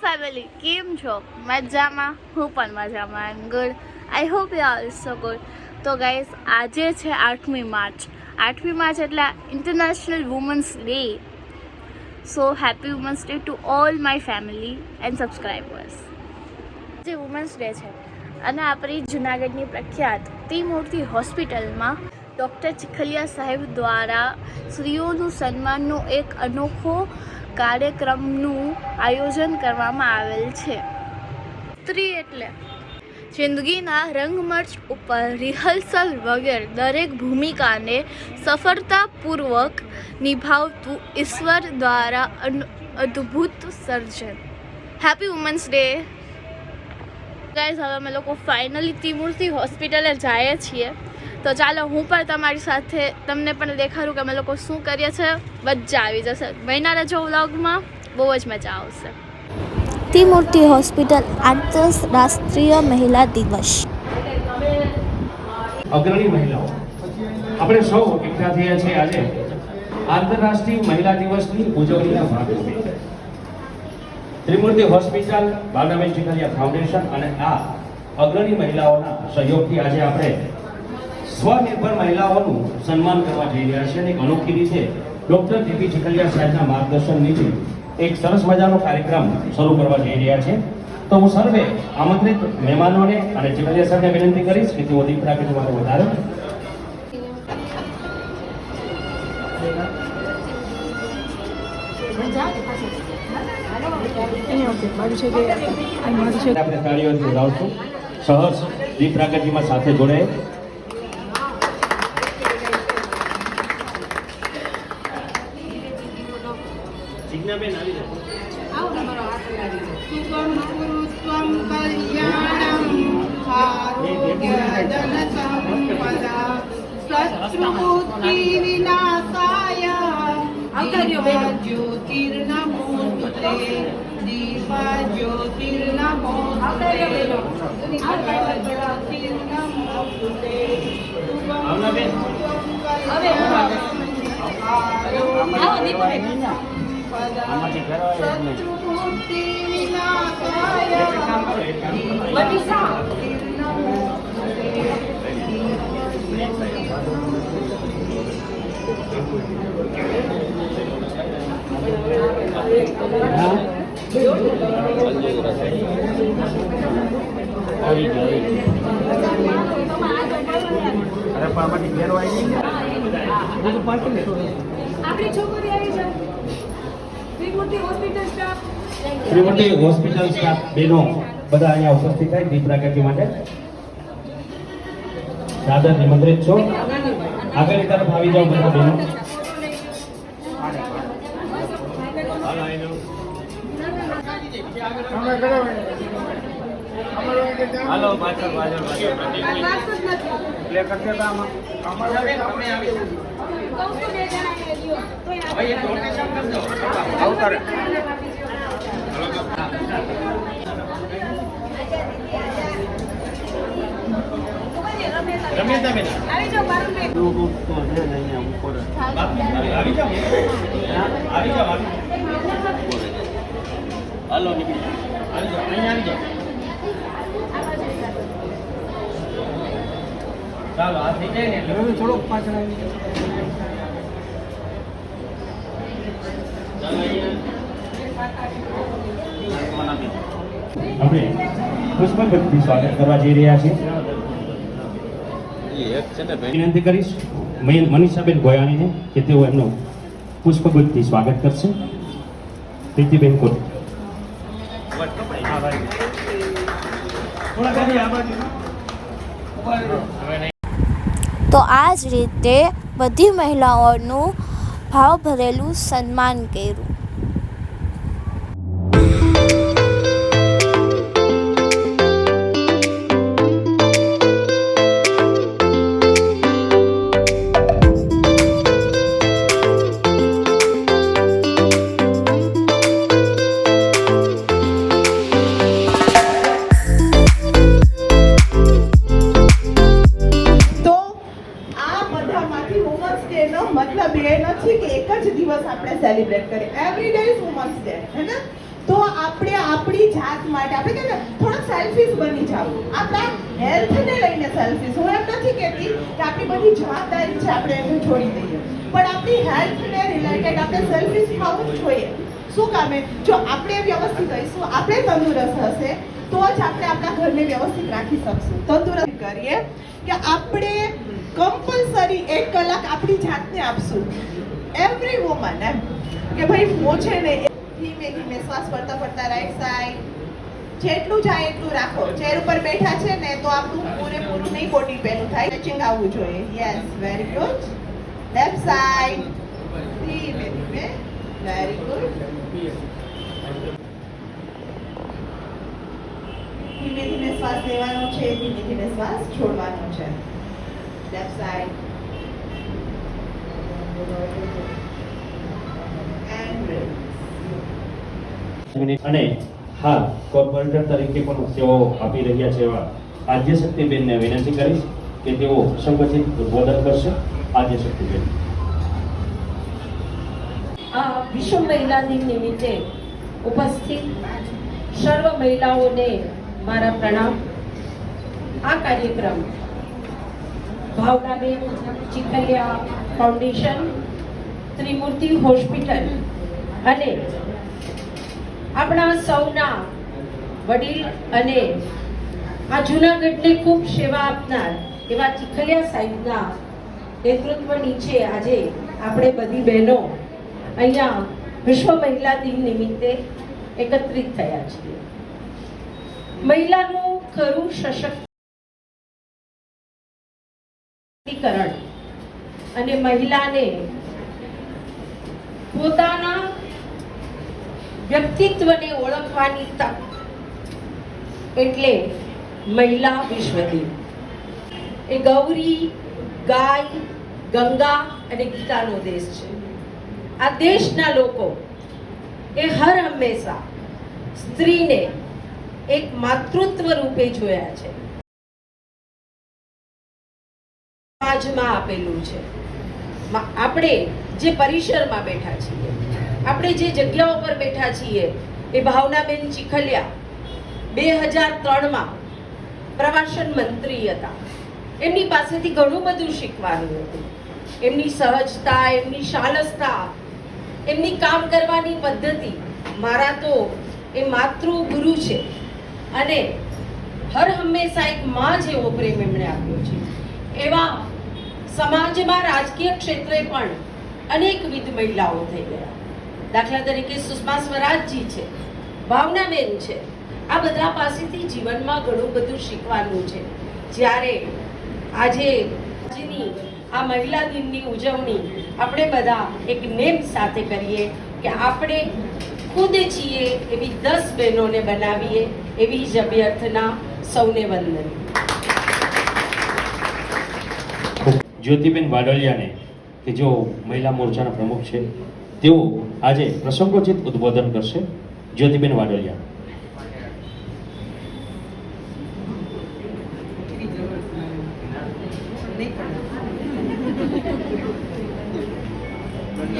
Family, કેમ છો? મજામાં? હું પણ મજામાં. I am good. I hope you are also good. તો ગાઈઝ, આજે છે 8મી માર્ચ. 8મી માર્ચ એટલે International Women's Day. So happy Women's Day to all my family and subscribers. જે વુમન્સ ડે છે અને આપણી જૂનાગઢની પ્રખ્યાત ત્રિમૂર્તિ હોસ્પિટલમાં ડૉક્ટર ચીખલિયા સાહેબ દ્વારા સ્ત્રીઓનું સન્માનનો એક અનોખો કાર્યક્રમનું આયોજન કરવામાં આવેલ છે. સ્ત્રી એટલે જિંદગીના રંગમંચ ઉપર રિહર્સલ વગર દરેક ભૂમિકાને સફળતાપૂર્વક નિભાવતું ઈશ્વર દ્વારા અદ્ભુત સર્જન. Happy Women's Day. ગાઈઝ, હવે અમે લોકો ફાઇનલી ત્રિમૂર્તિ હોસ્પિટલે જઈએ છીએ. તો ચાલો હું પણ તમારી સાથે તમને પણ દેખાડું કે અમે લોકો શું કરીએ છીએ. મજા આવી જશે. મહિના રહેજો વ્લોગમાં, બહુ જ મજા આવશે. ત્રિમૂર્તિ હોસ્પિટલ આંતરરાષ્ટ્રીય મહિલા દિવસ. અગ્રણી મહિલાઓ આપણે સૌ એકઠા થયા છીએ આજે આંતરરાષ્ટ્રીય મહિલા દિવસની ઉજવણીના ભાગરૂપે. ત્રિમૂર્તિ હોસ્પિટલ, બાલાબેન ચીખલિયા ફાઉન્ડેશન અને આ અગ્રણી મહિલાઓના સહયોગથી આજે આપણે સ્વનિર્ભર મહિલાઓનું સન્માન કરવા જઈ રહ્યા છીએ અને એક અનોખી રીતે ડૉક્ટર ટીપી ચીખલિયા સાહેબના માર્ગદર્શન નીચે એક સરસ મજાનો કાર્યક્રમ શરૂ કરવા જઈ રહ્યા છે. તો હું સર્વે આમંત્રિત મહેમાનોને અને ચીખલિયા સાહેબને વિનંતી કરીશ કે તેઓ દીપ રાખે માટે વધારે. આપણે તાળીઓથી વધાવશું. સહર્ષ દીપ પ્રાગટ્યમાં સાથે જોડાય. જિજ્ઞાબેન આવી જાય. ત્રિમૂર્તિ હોસ્પિટલ સ્ટાફ બહેનો બધા અહીંયા ઉપસ્થિત થાય દીપ પ્રાગટ્ય માટે. દાદા નિમંત્રિત છો. આગળ તરફ આવી જાઓ બધા બહેનો. હાલો પાછળ પાછળ પ્લે કરતે હતા આમાં. હાલો નીકળી જાઓ. અહીંયા આવી જાઓ. ચાલો આ થઈ જાય ને એટલે થોડોક પાછળ આવી જાઓ. આપણે પુષ્પગુચ્છથી સ્વાગત કરવા જઈ રહ્યા છીએ. વિનંતી કરીશ મનીષાબેન ગોયાણીને કે તેઓ એમનું પુષ્પગુચ્છથી સ્વાગત કરશે. પ્રીતિબેન કોટ. તો આ જ રીતે બધી મહિલાઓનું ભાવભરેલું સન્માન કર્યું. મતલબ એ નથી કે એક જ દિવસ આપણે સેલિબ્રેટ કરીએ. આપણી જાત માટે આપણે કે થોડા સેલ્ફિશ બની જાવ, આપણા હેલ્થને લઈને સેલ્ફિશ. હું એમ નથી કહેતી કે આપણી બધી જવાબદારી છે આપણે એને છોડી દઈએ, પણ આપણી હેલ્થને રિલેટેડ આપણે સેલ્ફિશ થવું જ જોઈએ. શું કામે? જો આપણે વ્યવસ્થિત રહીશું, આપણે તંદુરસ્ત હશે તો જ આપણે આપણા ઘરને વ્યવસ્થિત રાખી શકશું. તંદુરસ્ત કરીએ કે આપણે કમ્પલસરી 1 કલાક આપણી જાતને આપશું. એવરી વુમન એમ કે ભાઈ હું છે ને ધીમે ધીમે શ્વાસ પડતા પડતા રાઈટ સાઈડ જેટલું જાય એટલું રાખો. ચેર ઉપર બેઠા છે ને તો આપણું પૂરેપૂરું નહીં બોડી પેલું થાય, સ્ટ્રેચિંગ આવવું જોઈએ. Yes, very good. Left side ધીમે ધીમે, વેરી ગુડ. ધીમે ધીમે શ્વાસ લેવાનો છે, ધીમે ધીમે શ્વાસ છોડવાનો છે. લેફ્ટ સાઈડ અને હાલ કોર્પોરેટર તરીકે પણ સેવાઓ આપી રહ્યા છે એવા આદ્યશક્તિબેનને વિનંતી કરીશ કે તેઓ સંગઠિત ઉદ્બોધન કરશે. આદ્યશક્તિબેન. આ વિશ્વ મહિલા દિન નિમિત્તે ઉપસ્થિત સર્વ મહિલાઓને મારા પ્રણામ. આ કાર્યક્રમ ભાવનાબેન ચીખલિયા ફાઉન્ડેશન, ત્રિમૂર્તિ હોસ્પિટલ અને આપણા સૌના વડીલ અને આ જૂનાગઢને ખૂબ સેવા આપનાર એવા ચીખલિયા સાહેબના નેતૃત્વ નીચે આજે આપણે બધી બહેનો અહીંયા વિશ્વ મહિલા દિન નિમિત્તે એકત્રિત થયા છીએ. મહિલાનું ખરું સશક્તિકરણ અને મહિલાને પોતાના વ્યક્તિત્વને ઓળખવાની તક એટલે મહિલા વિશ્વ દિન. એ ગૌરી, ગાય, ગંગા અને ગીતાનો દેશ છે. આ દેશના લોકો એ હર હંમેશા સ્ત્રીને એક માતૃત્વ રૂપે જોયા છે. સમાજમાં આપેલું છે. આપણે જે પરિસરમાં બેઠા છીએ, આપણે જે જગ્યાઓ પર બેઠા છીએ, એ ભાવનાબેન ચીખલિયા 2003માં પ્રવાસન મંત્રી હતા. એમની પાસેથી ઘણું બધું શીખવાનું હતું. એમની સહજતા, એમની શાલસતા, એમની કામ કરવાની પદ્ધતિ મારા તો એ માતૃગુરુ છે. અને હર હંમેશા એક માં જેવો પ્રેમ એમણે આપ્યો છે. એવા સમાજમાં રાજકીય ક્ષેત્રે પણ અનેકવિધ મહિલાઓ થઈ ગયા. દાખલા તરીકે સુષ્મા સ્વરાજજી છે, ભાવનાબેન છે. આ બધા પાસેથી જીવનમાં ઘણું બધું શીખવાનું છે. જ્યારે આજે આ મહિલા દિનની ઉજવણી આપણે બધા એક નેમ સાથે કરીએ કે આપણે ખુદ છીએ એવી 10 બહેનોને બનાવીએ, એવી જ અભ્યર્થના. સૌને વંદન. જ્યોતિબેન વાડલિયાને કે જેઓ મહિલા મોરચાના પ્રમુખ છે, તેઓ આજે પ્રસંગોચિત ઉદ્બોધન કરશે. જ્યોતિબેન વાડલિયા.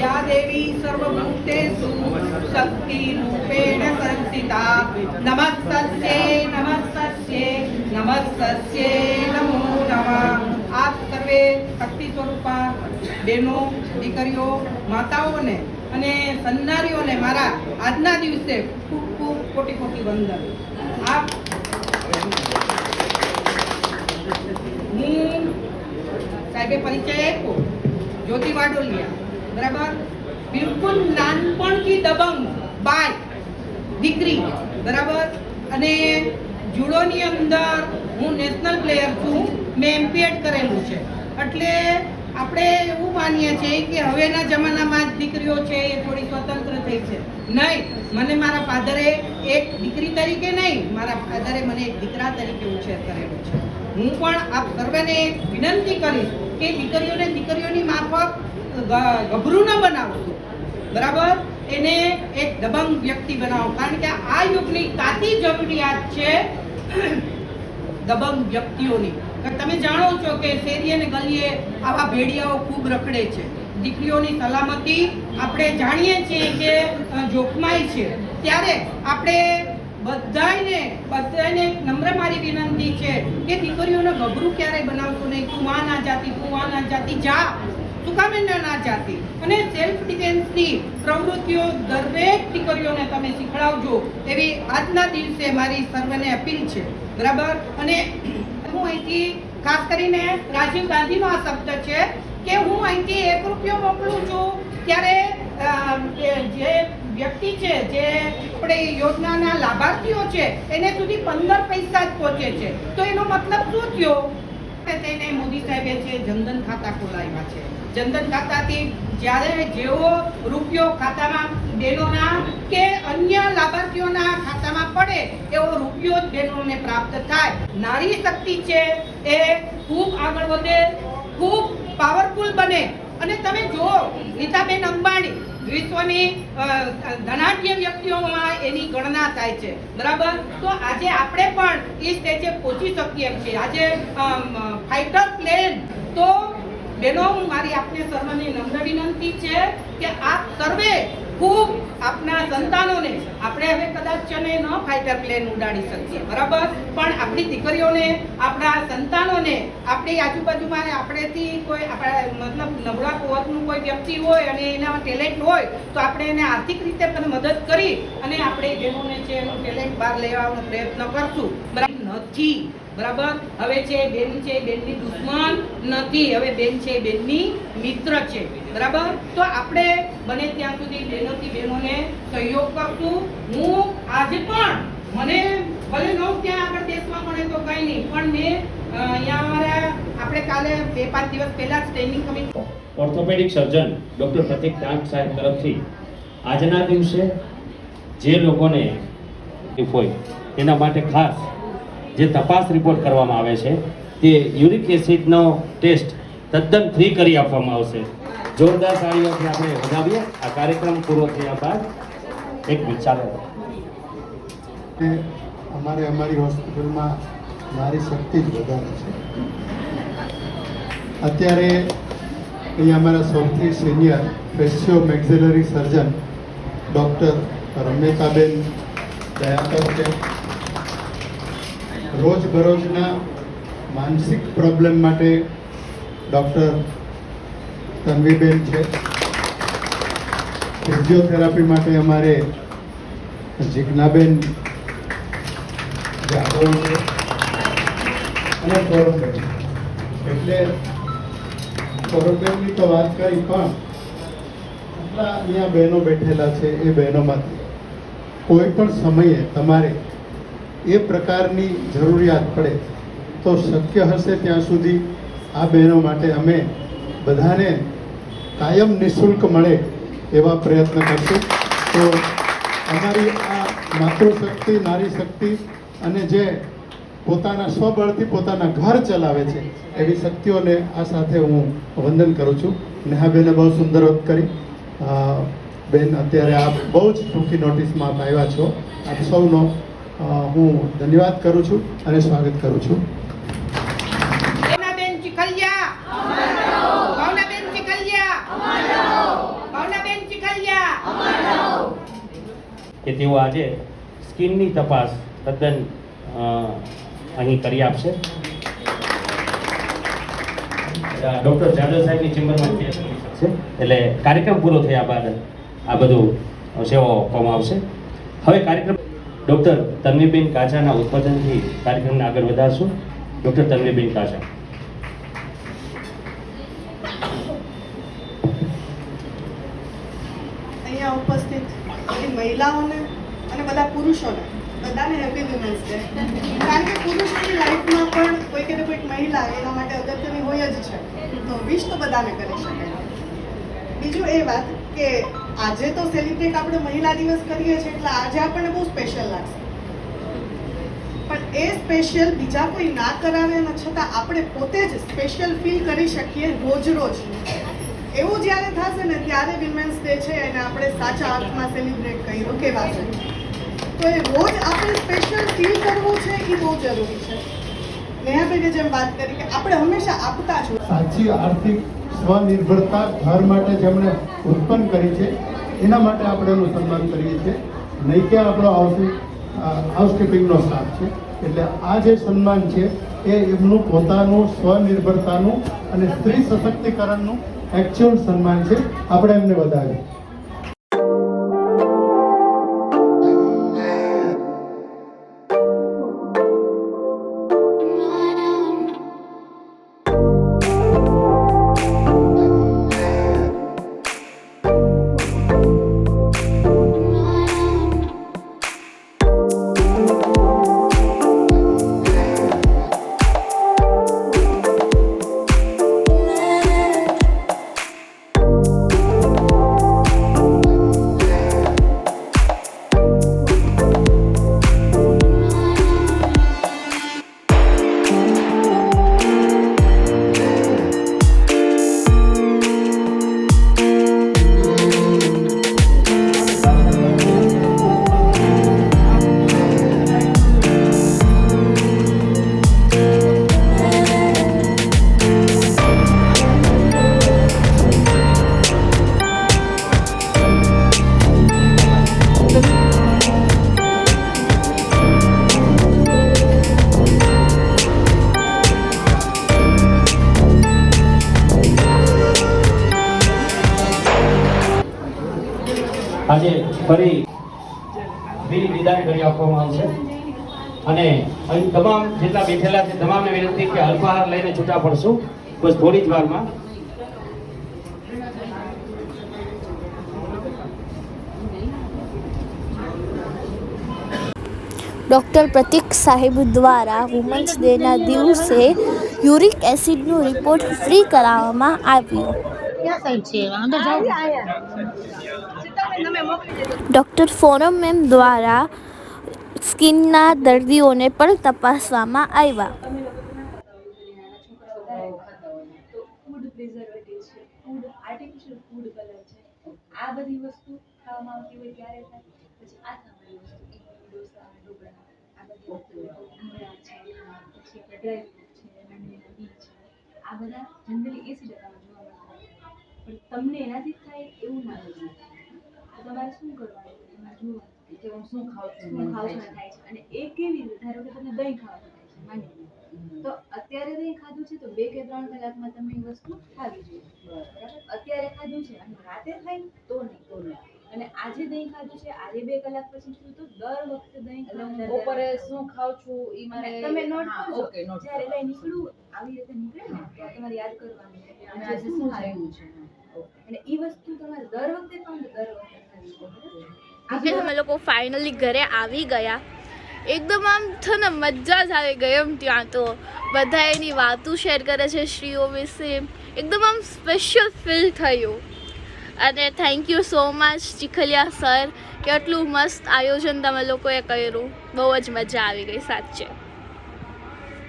या देवी सर्वभूतेषु शक्तिरूपेण संस्थिता नमस्तस्यै नमस्तस्यै नमस्तस्यै नमो नमः. આપ સર્વે શક્તિ સ્વરૂપા બહેનો, દીકરીઓ, માતાઓને અને સન્નારીઓને મારા આજના દિવસે ખૂબ ખૂબ કોટી કોટી વંદન. આપ હું સાહેબે પરિચય આપ્યો, જ્યોતિ વાડોલિયા, બરાબર. બિલકુલ નાનપણથી દબંગ બાય દીકરી, બરાબર. અને જુડોની અંદર હું નેશનલ પ્લેયર છું. મેં એમપીએડ કરેલું છે. એટલે આપણે એવું માનીએ છીએ કે હવેના જમાનામાં જ દીકરીઓ છે એ થોડી સ્વતંત્ર થઈ છે. નહીં, મને મારા ફાધરે એક દીકરી તરીકે નહીં, મારા ફાધરે મને એક દીકરા તરીકે ઉછેર કરેલો છે. હું પણ આપ સર્વેને વિનંતી કરીશ કે દીકરીઓની માફક ગભરું ન બનાવશો, બરાબર. એને એક દબંગ વ્યક્તિ બનાવો, કારણ કે આ યુગની તાતી જરૂરિયાત છે દબંગ વ્યક્તિઓની. તમે જાણો છો કે શેરીએ ને ગલીએ આવા ભેડિયાઓ ખૂબ રખડે છે. દીકરીઓની સલામતી આપણે જાણીએ છીએ કે જોખમાય છે. ત્યારે આપણે બધાને એક નમ્ર મારી વિનંતી છે કે દીકરીઓને ગભરું ક્યારેય બનાવતું નહીં. તું આ ના જાતિ જા, તું કામ ના જાતિ. અને સેલ્ફ ડિફેન્સની પ્રવૃત્તિઓ દરેક દીકરીઓને તમે શીખડાવજો એવી આજના દિવસે મારી સર્વને અપીલ છે. બરાબર. અને હું અહીંથી ખાસ કરીને રાજીવ ગાંધીનો આ શબ્દ છે કે હું અહીંથી 1 રૂપિયો મોકલું છું ત્યારે જે વ્યક્તિ છે, જે આપણે યોજનાના લાભાર્થીઓ છે, એને સુધી 15 પૈસા જ પહોંચે છે. તો એનો મતલબ શું થયો? તેને મોદી સાહેબે છે જનધન ખાતા ખોલાવ્યા છે. જનધન ખાતાથી જ્યારે જેવો રૂપિયો ખાતામાં બહેનોના કે અન્ય લાભાર્થીઓના ખાતામાં પડે એવો રૂપિયો જ બહેનોને પ્રાપ્ત થાય. નારી શક્તિ છે એ ખૂબ આગળ વધે, ખૂબ પાવરફુલ બને. અને તમે જુઓ નીતાબેન અંબાણી વિશ્વની ધનાઢ્ય વ્યક્તિઓમાં એની ગણના થાય છે. બરાબર. તો આજે આપણે પણ એ સ્ટેજે પહોંચી શકીએ એમ છીએ. આજે ફાઇટર પ્લેન. તો બહેનો, મારી આપને સર્વને નમ્ર વિનંતી છે કે આપ સર્વે ખૂબ આપના સંતાનોને, આપણે હવે કદાચ ચને ન ફાઇટર પ્લેન ઉડાડી શકીએ, બરાબર, પણ આપણી દીકરીઓને, આપણા સંતાનોને, આપણી આજુબાજુમાં આપણેથી કોઈ મતલબ નબળા કુવતનું કોઈ વ્યક્તિ હોય અને એનામાં ટેલેન્ટ હોય તો આપણે એને આર્થિક રીતે પણ મદદ કરી અને આપણે બહેનોને છે એનું ટેલેન્ટ બહાર લેવાનો પ્રયત્ન કરશું. બરાબર નથી. બરાબર. હવે છે બેન છે બેનની દુશ્મન નથી. હવે બેન છે બેનની મિત્ર છે. બરાબર. તો આપણે બને ત્યાં સુધી બહેનોને સહયોગ કરશું. હું આજે પણ મને ભલે ન ત્યાં આગળ દેશમાં મળે તો કંઈ નહીં, પણ મેં અહીંયા અમારા આપણે કાલે 2-5 દિવસ પહેલા training committee orthopaedic surgeon doctor Pratik Dang સાહેબ તરફથી આજના દિવસે જે લોકોને હોય તેના માટે ખાસ જે તપાસ રિપોર્ટ કરવામાં આવે છે તે યુરિક એસિડનો ટેસ્ટ તદ્દન ફ્રી કરી આપવામાં આવશે. જોરદાર તાળીઓથી આપણે વધાવીએ. આ કાર્યક્રમ પૂરો થયા બાદ એક મિનિટ ચાલો. અમારી હોસ્પિટલમાં નારી શક્તિ જ વધારે છે. અત્યારે અહીંયા અમારા સૌથી સિનિયર ફેશિયો મેક્ઝિલરી સર્જન ડૉક્ટર રમ્યતાબેન દયાકર છે. રોજબરોજના માનસિક પ્રોબ્લેમ માટે ડૉક્ટર તન્વીબેન છે. ફિઝિયોથેરાપી માટે અમારે જિજ્ઞાબેન જાદવ છે અને સૌરભબેન. એટલે સૌરભબેનની તો વાત કરી, પણ આટલા અહીંયા બહેનો બેઠેલા છે એ બહેનોમાંથી કોઈ પણ સમયે તમારે એ પ્રકારની જરૂરિયાત પડે તો શક્ય હશે ત્યાં સુધી આ બહેનો માટે અમે બધાને કાયમ નિઃશુલ્ક મળે એવા પ્રયત્ન કરશું. તો અમારી આ માતૃશક્તિ, નારી શક્તિ અને જે પોતાના સ્વબળથી પોતાના ઘર ચલાવે છે એવી શક્તિઓને આ સાથે હું વંદન કરું છું. નેહાબેને બહુ સુંદર વાત કરી. બેન, અત્યારે આપ બહુ જ ટૂંકી નોટિસમાં આપ આવ્યા છો. આપ સૌનો હું ધન્યવાદ કરું છું અને સ્વાગત કરું છું. ભાવનાબેન ચીખલિયા, ભાવનાબેન ચીખલિયા, ભાવનાબેન ચીખલિયા કે તેઓ આજે સ્કિનની તપાસ તદ્દન અહીં કરી આપશે. ડૉક્ટર જાદવ સાહેબની ચેમ્બરમાં કરી શકશે. એટલે કાર્યક્રમ પૂરો થયા બાદ આ બધું સેવાઓ આપવામાં આવશે. હવે કાર્યક્રમ ડૉક્ટર તન્વીબેન કાચાના ઉદબોધનથી કાર્યક્રમને આગળ વધારશું. ડૉક્ટર તન્વીબેન કાચા. અહીંયા ઉપસ્થિત બધી મહિલાઓને અને બધા પુરુષોને બધાને હેપી વુમેન્સ ડે. કારણ કે પુરુષની લાઈફમાં પણ કોઈક ને કોઈક મહિલા એના માટે અગત્યની હોય જ છે. તો વિશ તો બધાને કરી શકે. બીજું એ વાત કે આજે તો સેલિબ્રેટ આપણે મહિલા દિવસ કરીએ છીએ એટલે આજે આપણને બહુ સ્પેશિયલ લાગશે, પણ એ સ્પેશિયલ બીજા કોઈ ના કરાવે ને છતાં આપણે પોતે જ સ્પેશિયલ ફીલ કરી શકીએ રોજ રોજ. એવું જ્યારે થશે ને ત્યારે વિમેન્સ ડે છે અને આપણે સાચા અર્થમાં સેલિબ્રેટ કર્યું કહેવાશે. તો એ રોજ આપણે સ્પેશિયલ ફીલ કરવું છે એ બહુ જરૂરી છે. નેહાબેને જેમ વાત કરી કે આપણે હંમેશા આપતા છું. સાચી આર્થિક સ્વનિર્ભરતા ઘર માટે જેમણે ઉત્પન્ન કરી છે એના માટે આપણે એનું સન્માન કરીએ છીએ. નહીં કે આપણો આવશે હાઉસકીપિંગનો સ્ટાફ છે. એટલે આ જે સન્માન છે એ એમનું પોતાનું સ્વનિર્ભરતાનું અને સ્ત્રી સશક્તિકરણનું એકચ્યુઅલ સન્માન છે. આપણે એમને વધાવીએ. આજે ફરી વિદાય કરી આપવામાં આવશે અને અહીં તમામ જેટલા બેઠેલા છે તમામને વિનંતી કે અલ્પાહાર લઈને છૂટા પડશું બસ થોડી જ વારમાં. ડૉક્ટર પ્રતીક સાહેબ દ્વારા વુમન્સ ડેના દિવસે યુરિક એસિડનું રિપોર્ટ ફ્રી કરાવવામાં આવ્યો. ડૉક્ટર ફોરમ મેમ દ્વારા સ્કિનના દર્દીઓને પણ તપાસવામાં આવ્યા. ફૂડ પ્રિઝર્વેટિવ છે, ફૂડ આર્ટિફિશિયલ ફૂડ કલર છે, આ બધી વસ્તુ ખાવામાં આવતી હોય ત્યારે થાય. પછી આ તમારી વસ્તુ ઇડલી, ઢોસા, ઢોકળા, આ બધી વસ્તુ ભૂંગળા છે, પછી ડ્રાય ફ્રૂટ છે, નાંદીના બીજ છે, આ બધા જનરલી 80% જોવા મળતા હોય. પણ તમને એનાથી થાય એવું ના હોય. તો તમારે શું કરવાનું? એમાં જોવાનું કે હું શું ખાઉં છું થાય છે. અને એ કેવી રીતે? ધારો કે તમને દહીં ખાવાનું થાય છે, માની લો તો અત્યારે દહીં ખાધું છે તો 2 કે 3 કલાકમાં તમે એ વસ્તુ ખાવી જોઈએ. બરાબર? અત્યારે ખાધું છે અને રાતે ખાઈ તો નહીં. અને આજે દહીં ખાધું છે, આજે 2 કલાક પછી થયું તો દર વખતે દહીં ખાવાનું. બપોરે શું ખાઉં છું એ મારે તમે નોટ કરજો. ઓકે, નોટ જ્યારે દહીં નીકળ્યું આવી રીતે નીકળે ને ત્યારે તમારે યાદ કરવાનું કે આજે શું ખાયું છે. અને એ વસ્તુ તમારે દર વખતે ખાવ ને દર વખતે ખાવી જોઈએ. આપણે અમે લોકો ફાઇનલી ઘરે આવી ગયા. એકદમ આમ છે ને મજા જ આવી ગઈ એમ. ત્યાં તો બધા એની વાતો શેર કરે છે શ્રીઓ વિશે. એકદમ આમ સ્પેશિયલ ફીલ થયું. અને thank you so much Chikhaliya sir કે આટલું મસ્ત આયોજન તમે લોકોએ કર્યું. બહુ જ મજા આવી ગઈ સાચે.